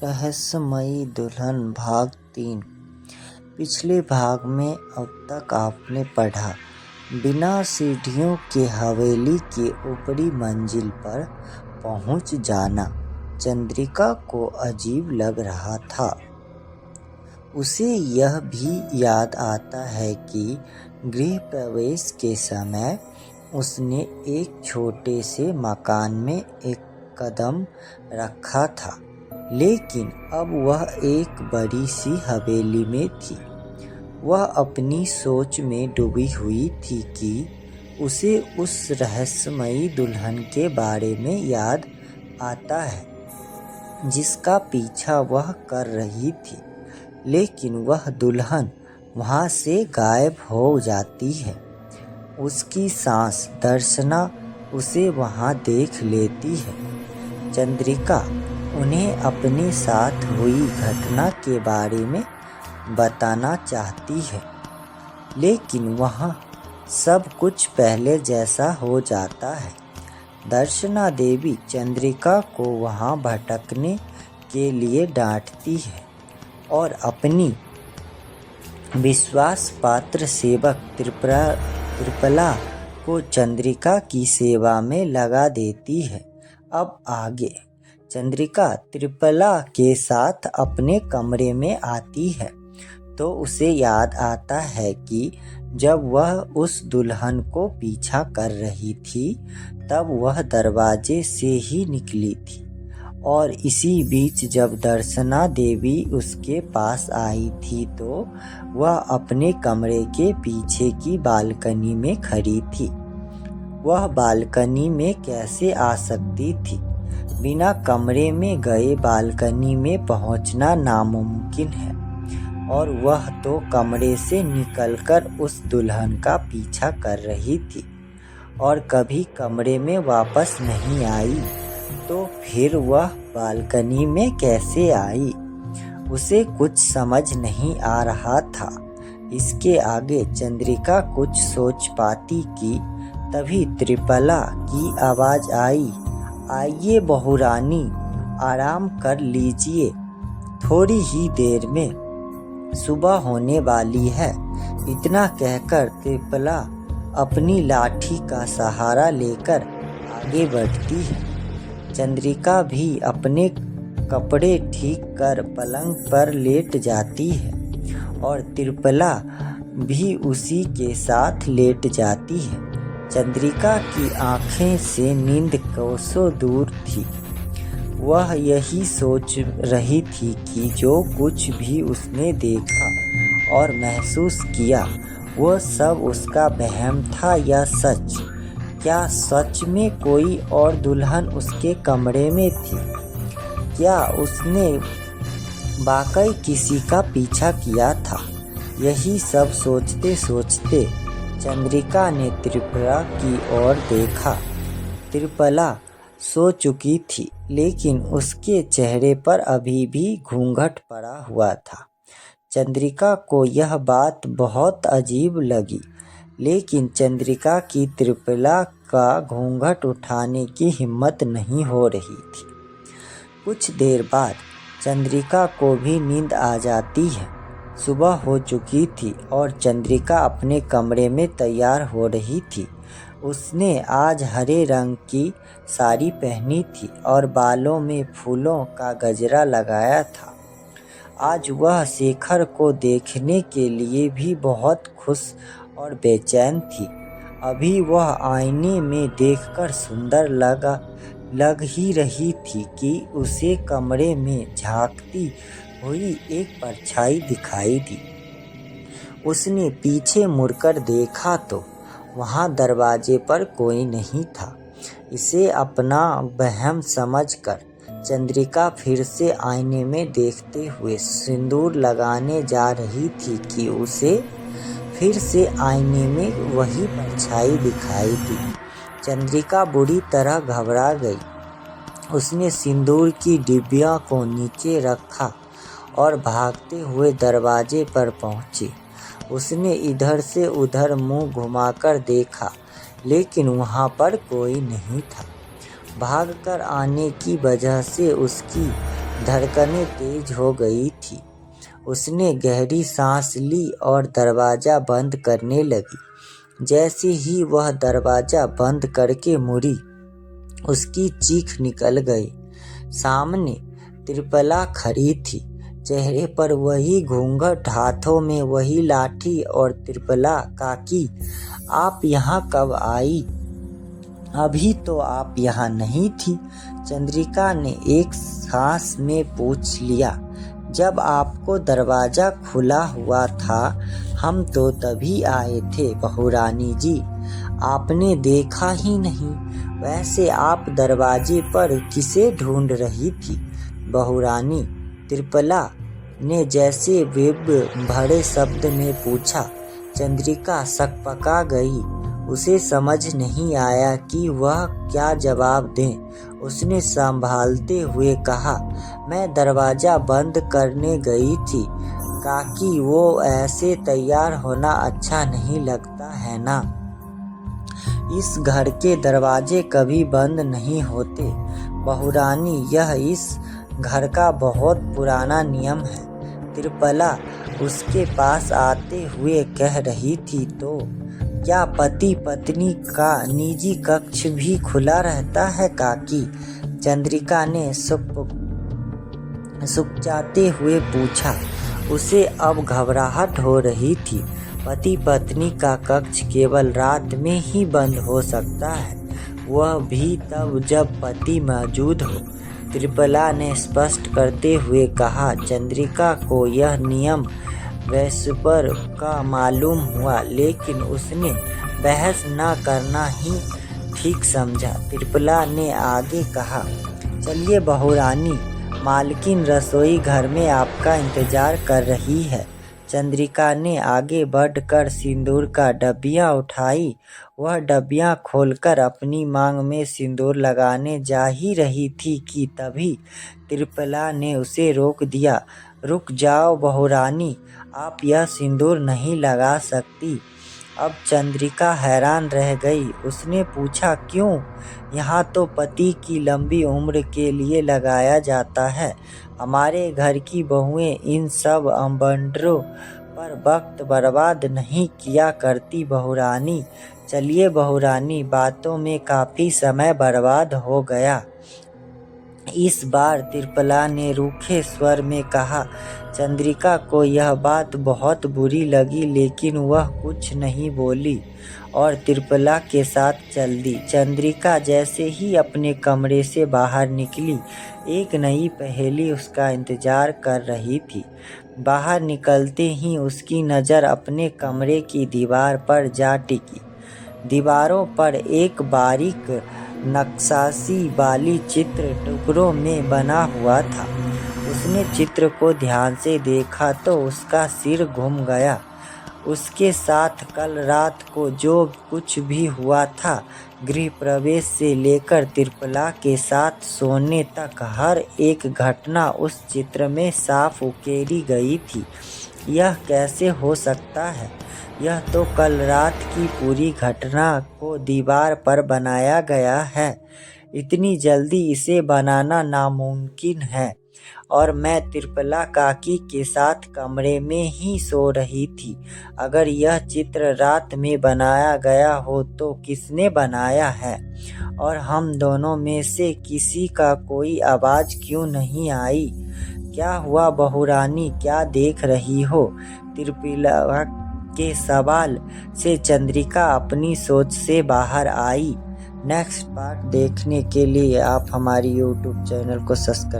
रहस्यमयी दुल्हन भाग 3। पिछले भाग में अब तक आपने पढ़ा, बिना सीढ़ियों के हवेली के ऊपरी मंजिल पर पहुंच जाना चंद्रिका को अजीब लग रहा था। उसे यह भी याद आता है कि गृह प्रवेश के समय उसने एक छोटे से मकान में एक कदम रखा था, लेकिन अब वह एक बड़ी सी हवेली में थी। वह अपनी सोच में डूबी हुई थी कि उसे उस रहस्यमयी दुल्हन के बारे में याद आता है जिसका पीछा वह कर रही थी, लेकिन वह दुल्हन वहां से गायब हो जाती है। उसकी सास दर्शना उसे वहां देख लेती है। चंद्रिका उन्हें अपने साथ हुई घटना के बारे में बताना चाहती है, लेकिन वहां सब कुछ पहले जैसा हो जाता है। दर्शना देवी चंद्रिका को वहां भटकने के लिए डांटती है और अपनी विश्वास पात्र सेवक त्रिपला को चंद्रिका की सेवा में लगा देती है। अब आगे चंद्रिका त्रिपला के साथ अपने कमरे में आती है तो उसे याद आता है कि जब वह उस दुल्हन को पीछा कर रही थी तब वह दरवाजे से ही निकली थी, और इसी बीच जब दर्शना देवी उसके पास आई थी तो वह अपने कमरे के पीछे की बालकनी में खड़ी थी। वह बालकनी में कैसे आ सकती थी? बिना कमरे में गए बालकनी में पहुंचना नामुमकिन है, और वह तो कमरे से निकलकर उस दुल्हन का पीछा कर रही थी और कभी कमरे में वापस नहीं आई, तो फिर वह बालकनी में कैसे आई? उसे कुछ समझ नहीं आ रहा था। इसके आगे चंद्रिका कुछ सोच पाती कि तभी त्रिपला की आवाज आई, आइए बहुरानी, आराम कर लीजिए, थोड़ी ही देर में सुबह होने वाली है। इतना कहकर त्रिपला अपनी लाठी का सहारा लेकर आगे बढ़ती है। चंद्रिका भी अपने कपड़े ठीक कर पलंग पर लेट जाती है और त्रिपला भी उसी के साथ लेट जाती है। चंद्रिका की आंखें से नींद कोसों दूर थी। वह यही सोच रही थी कि जो कुछ भी उसने देखा और महसूस किया वह सब उसका वहम था या सच। क्या सच में कोई और दुल्हन उसके कमरे में थी? क्या उसने वाकई किसी का पीछा किया था? यही सब सोचते सोचते चंद्रिका ने त्रिपला की ओर देखा। त्रिपला सो चुकी थी, लेकिन उसके चेहरे पर अभी भी घूंघट पड़ा हुआ था। चंद्रिका को यह बात बहुत अजीब लगी, लेकिन चंद्रिका की त्रिपला का घूंघट उठाने की हिम्मत नहीं हो रही थी। कुछ देर बाद चंद्रिका को भी नींद आ जाती है। सुबह हो चुकी थी और चंद्रिका अपने कमरे में तैयार हो रही थी। उसने आज हरे रंग की साड़ी पहनी थी और बालों में फूलों का गजरा लगाया था। आज वह शेखर को देखने के लिए भी बहुत खुश और बेचैन थी। अभी वह आईने में देखकर सुंदर लग ही रही थी कि उसे कमरे में झांकती हुई एक परछाई दिखाई दी। उसने पीछे मुड़कर देखा तो वहां दरवाजे पर कोई नहीं था। इसे अपना वहम समझकर चंद्रिका फिर से आईने में देखते हुए सिंदूर लगाने जा रही थी कि उसे फिर से आईने में वही परछाई दिखाई दी। चंद्रिका बुरी तरह घबरा गई। उसने सिंदूर की डिबिया को नीचे रखा और भागते हुए दरवाजे पर पहुंची। उसने इधर से उधर मुंह घुमाकर देखा, लेकिन वहां पर कोई नहीं था। भागकर आने की वजह से उसकी धड़कनें तेज हो गई थी। उसने गहरी सांस ली और दरवाज़ा बंद करने लगी। जैसे ही वह दरवाज़ा बंद करके मुड़ी, उसकी चीख निकल गई। सामने त्रिपला खड़ी थी, चेहरे पर वही घूंघट, हाथों में वही लाठी। और त्रिपला, काकी, आप यहाँ कब आई? अभी तो आप यहाँ नहीं थी, चंद्रिका ने एक सांस में पूछ लिया। जब आपको दरवाज़ा खुला हुआ था, हम तो तभी आए थे बहुरानी जी, आपने देखा ही नहीं। वैसे आप दरवाजे पर किसे ढूंढ रही थी बहुरानी? त्रिपला ने जैसे वेब भरे शब्द में पूछा। चंद्रिका सकपका गई। उसे समझ नहीं आया कि वह क्या जवाब दे। उसने संभालते हुए कहा, मैं दरवाज़ा बंद करने गई थी काकी, वो ऐसे तैयार होना अच्छा नहीं लगता है ना। इस घर के दरवाजे कभी बंद नहीं होते बहुरानी, यह इस घर का बहुत पुराना नियम है। त्रिपला उसके पास आते हुए कह रही थी, तो क्या पति पत्नी का निजी कक्ष भी खुला रहता है काकी? चंद्रिका ने सुकचाते हुए पूछा। उसे अब घबराहट हो रही थी। पति पत्नी का कक्ष केवल रात में ही बंद हो सकता है, वह भी तब जब पति मौजूद हो, त्रिपला ने स्पष्ट करते हुए कहा। चंद्रिका को यह नियम वैश्वर का मालूम हुआ, लेकिन उसने बहस न करना ही ठीक समझा। त्रिपला ने आगे कहा, चलिए बहुरानी, मालकिन रसोई घर में आपका इंतजार कर रही है। चंद्रिका ने आगे बढ़कर सिंदूर का डब्बियाँ उठाई। वह डब्बियाँ खोलकर अपनी मांग में सिंदूर लगाने जा ही रही थी कि तभी त्रिपला ने उसे रोक दिया। रुक जाओ बहुरानी, आप यह सिंदूर नहीं लगा सकती। अब चंद्रिका हैरान रह गई। उसने पूछा, क्यों? यहाँ तो पति की लंबी उम्र के लिए लगाया जाता है। हमारे घर की बहुएं इन सब अवंडरों पर वक्त बर्बाद नहीं किया करती बहुरानी। चलिए बहुरानी, बातों में काफ़ी समय बर्बाद हो गया। इस बार त्रिपला ने रूखे स्वर में कहा। चंद्रिका को यह बात बहुत बुरी लगी, लेकिन वह कुछ नहीं बोली और त्रिपला के साथ चल दी। चंद्रिका जैसे ही अपने कमरे से बाहर निकली, एक नई पहेली उसका इंतजार कर रही थी। बाहर निकलते ही उसकी नज़र अपने कमरे की दीवार पर जा टिकी। दीवारों पर एक बारीक नक्काशी वाली चित्र टुकड़ों में बना हुआ था। उसने चित्र को ध्यान से देखा तो उसका सिर घूम गया। उसके साथ कल रात को जो कुछ भी हुआ था, गृह प्रवेश से लेकर त्रिपला के साथ सोने तक, हर एक घटना उस चित्र में साफ उकेरी गई थी। यह कैसे हो सकता है? यह तो कल रात की पूरी घटना को दीवार पर बनाया गया है। इतनी जल्दी इसे बनाना नामुमकिन है। और मैं त्रिपला काकी के साथ कमरे में ही सो रही थी। अगर यह चित्र रात में बनाया गया हो तो किसने बनाया है? और हम दोनों में से किसी का कोई आवाज़ क्यों नहीं आई? क्या हुआ बहुरानी, क्या देख रही हो? त्रिपला के सवाल से चंद्रिका अपनी सोच से बाहर आई। नेक्स्ट पार्ट देखने के लिए आप हमारी YouTube चैनल को सब्सक्राइब